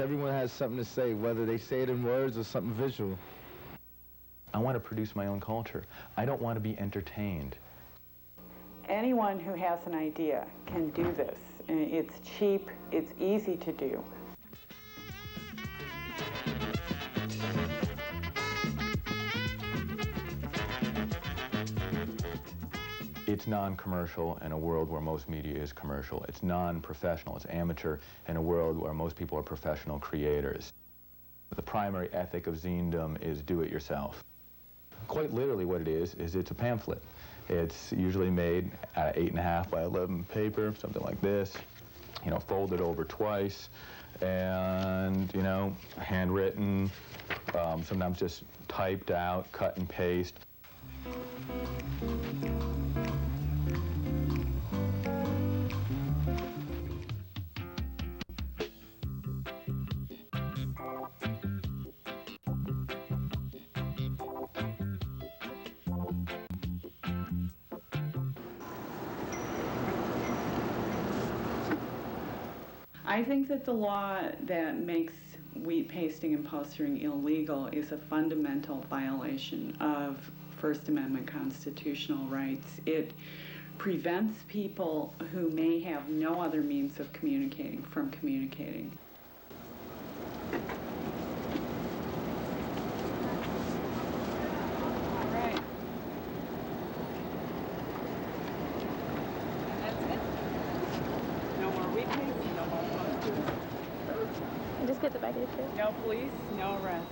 Everyone has something to say, whether they say it in words or something visual. I want to produce my own culture. I don't want to be entertained. Anyone who has an idea can do this. It's cheap, it's easy to do. It's non-commercial in a world where most media is commercial. It's non-professional, it's amateur in a world where most people are professional creators. The primary ethic of zenedom is do it yourself. Quite literally what it is it's a pamphlet. It's usually made out of 8.5 by 11 paper, something like this, you know, folded over twice, and, you know, handwritten, sometimes just typed out, cut and paste. I think that the law that makes wheat pasting and postering illegal is a fundamental violation of First Amendment constitutional rights. It prevents people who may have no other means of communicating from communicating. Just get the back of the chair. No police, no arrest.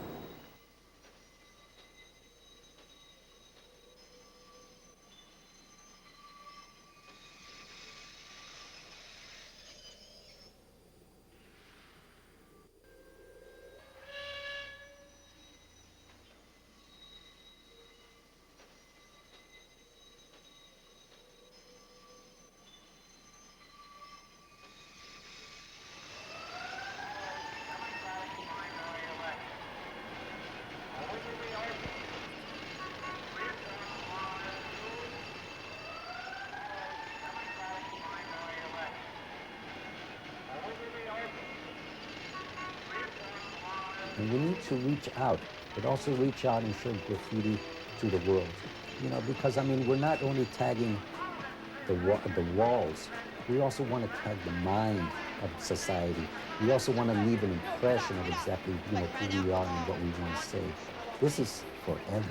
And we need to reach out, but also reach out and show graffiti to the world. You know, because I mean, we're not only tagging the walls, we also want to tag the mind of society. We also want to leave an impression of exactly, you know, who we are and what we want to say. This is forever.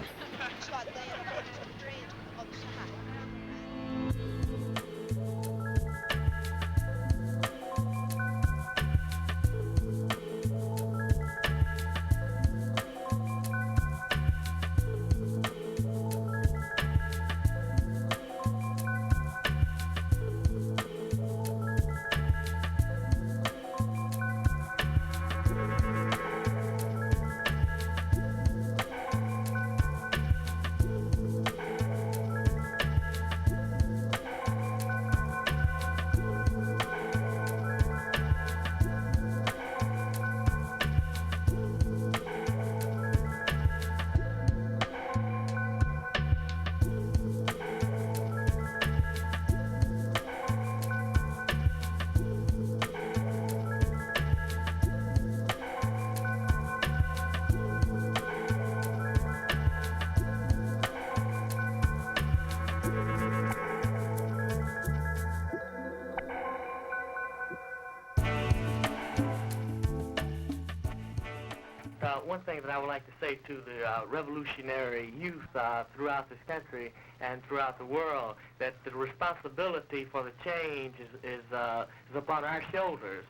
One thing that I would like to say to the revolutionary youth throughout this country and throughout the world, that the responsibility for the change is upon our shoulders.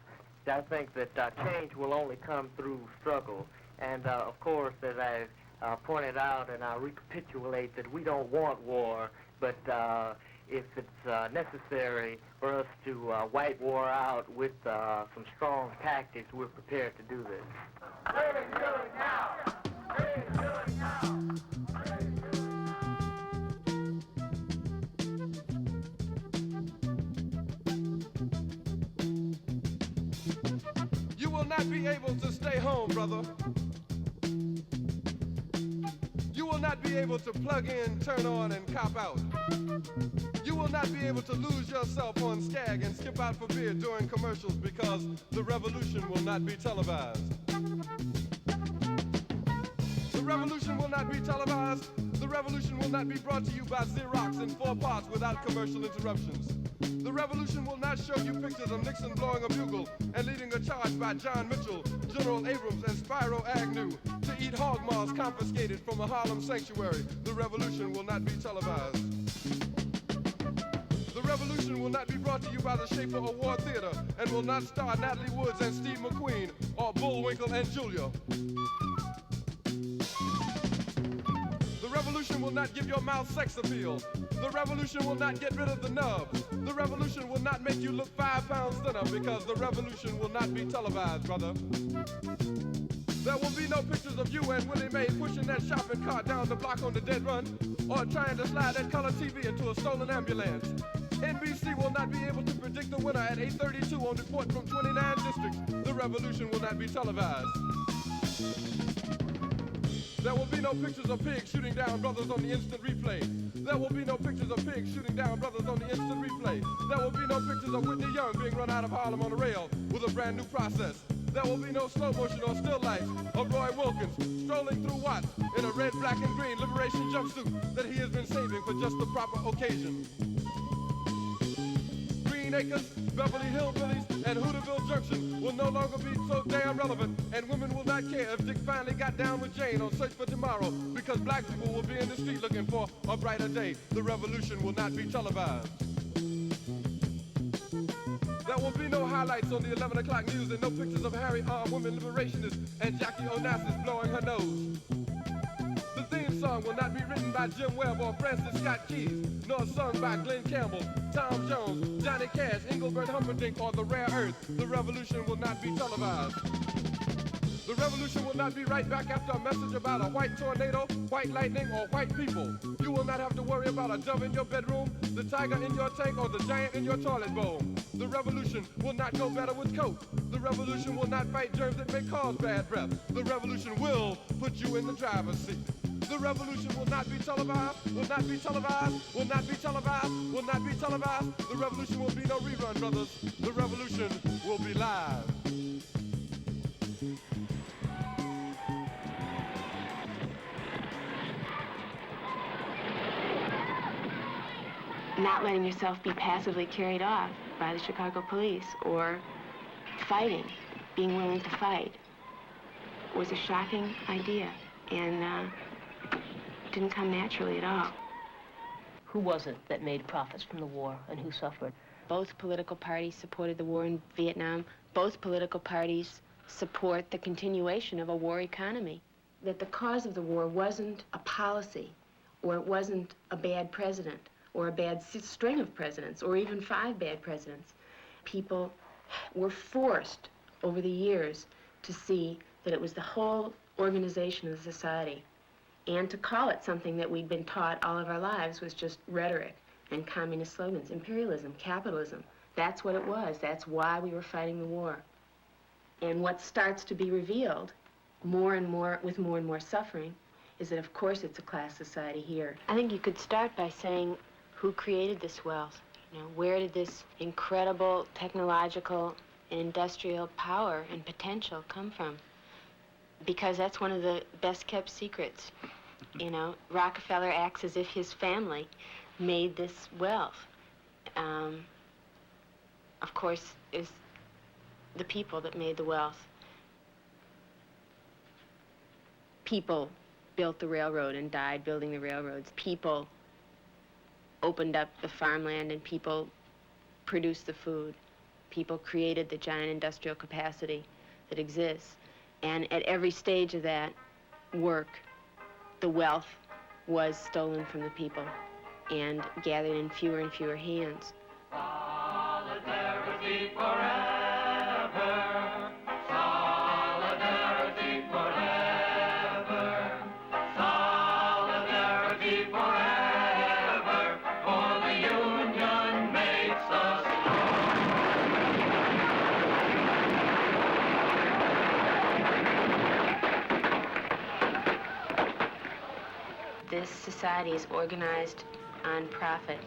I think that change will only come through struggle. And of course, as I pointed out, and I recapitulate, that we don't want war, but if it's necessary for us to wipe war out with some strong tactics, we're prepared to do this. You will not be able to stay home, brother. You will not not be able to plug in, turn on, and cop out. You will not be able to lose yourself on Skag and skip out for beer during commercials because the revolution will not be televised. The revolution will not be televised. The revolution will not be brought to you by Xerox in 4 parts without commercial interruptions. The revolution will not show you pictures of Nixon blowing a bugle and leading a charge by John Mitchell, General Abrams, and Spyro Agnew to eat hog maws confiscated from a Harlem sanctuary. The revolution will not be televised. The revolution will not be brought to you by the Schaefer Award Theater and will not star Natalie Woods and Steve McQueen or Bullwinkle and Julia. The revolution will not give your mouth sex appeal. The revolution will not get rid of the nubs. The revolution will not make you look 5 pounds thinner because the revolution will not be televised, brother. There will be no pictures of you and Willie Mae pushing that shopping cart down the block on the dead run or trying to slide that color TV into a stolen ambulance. NBC will not be able to predict the winner at 8:32 on report from 29 districts. The revolution will not be televised. There will be no pictures of pigs shooting down brothers on the instant replay. There will be no pictures of pigs shooting down brothers on the instant replay. There will be no pictures of Whitney Young being run out of Harlem on a rail with a brand new process. There will be no slow motion or still life of Roy Wilkins strolling through Watts in a red, black, and green liberation jumpsuit that he has been saving for just the proper occasion. Green Acres, Beverly Hillbillies, and Hooterville Junction will no longer be so damn relevant, and women will not care if Dick finally got down with Jane on Search for Tomorrow, because black people will be in the street looking for a brighter day. The revolution will not be televised. There will be no highlights on the 11 o'clock news and no pictures of Harry armed women liberationists and Jackie Onassis blowing her nose. The theme song will not be written by Jim Webb or Francis Scott Keys, nor sung by Glenn Campbell, Tom Jones, Johnny Cash, Engelbert Humperdinck, or The Rare Earth. The revolution will not be televised. The revolution will not be right back after a message about a white tornado, white lightning, or white people. You will not have to worry about a dove in your bedroom, the tiger in your tank, or the giant in your toilet bowl. The revolution will not go better with Coke. The revolution will not fight germs that may cause bad breath. The revolution will put you in the driver's seat. The revolution will not be televised, will not be televised, will not be televised, will not be televised. The revolution will be no rerun, brothers. The revolution will be live. Not letting yourself be passively carried off by the Chicago police or fighting, being willing to fight, was a shocking idea and didn't come naturally at all. Who was it that made profits from the war and who suffered? Both political parties supported the war in Vietnam. Both political parties support the continuation of a war economy. That the cause of the war wasn't a policy, or it wasn't a bad president, or a bad string of presidents, or even 5 bad presidents. People were forced over the years to see that it was the whole organization of the society. And to call it something that we'd been taught all of our lives was just rhetoric and communist slogans, imperialism, capitalism. That's what it was. That's why we were fighting the war. And what starts to be revealed more and more, with more and more suffering, is that of course it's a class society here. I think you could start by saying, who created this wealth? You know, where did this incredible technological and industrial power and potential come from? Because that's one of the best kept secrets. You know, Rockefeller acts as if his family made this wealth. Of course, it's the people that made the wealth. People built the railroad and died building the railroads. People opened up the farmland and people produced the food. People created the giant industrial capacity that exists. And at every stage of that work, the wealth was stolen from the people and gathered in fewer and fewer hands. Solidarity forever. Solidarity forever. Solidarity forever. For the union makes us this society is organized on profit.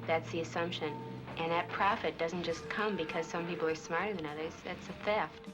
That's the assumption. And that profit doesn't just come because some people are smarter than others. That's a theft.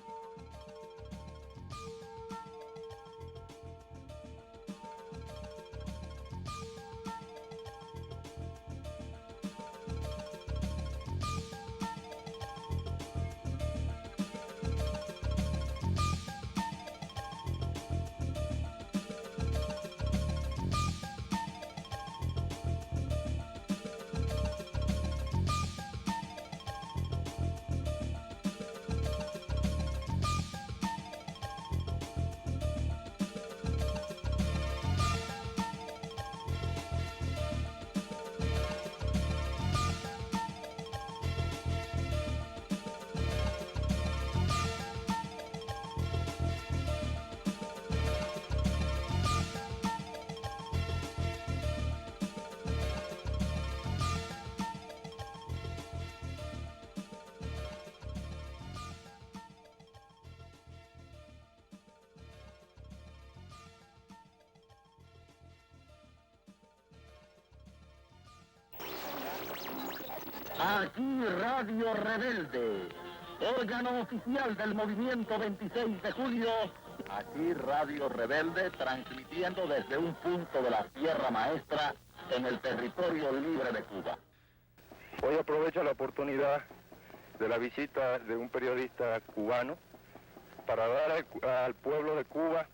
Aquí Radio Rebelde, órgano oficial del movimiento 26 de julio. Aquí Radio Rebelde, transmitiendo desde un punto de la Sierra Maestra en el territorio libre de Cuba. Hoy aprovecho la oportunidad de la visita de un periodista cubano para dar al pueblo de Cuba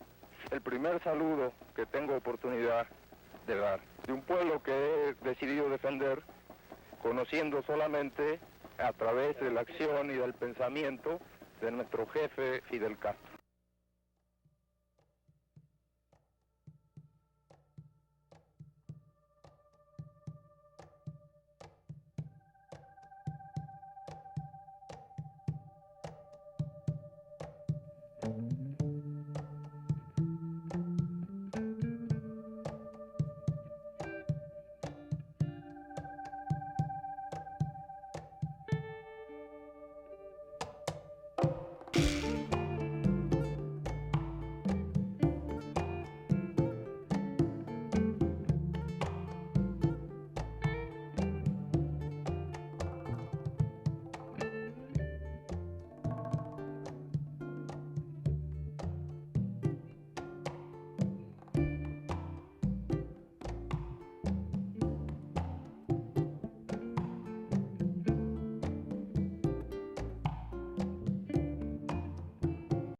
el primer saludo que tengo oportunidad de dar. De un pueblo que he decidido defender, conociendo solamente a través de la acción y del pensamiento de nuestro jefe Fidel Castro.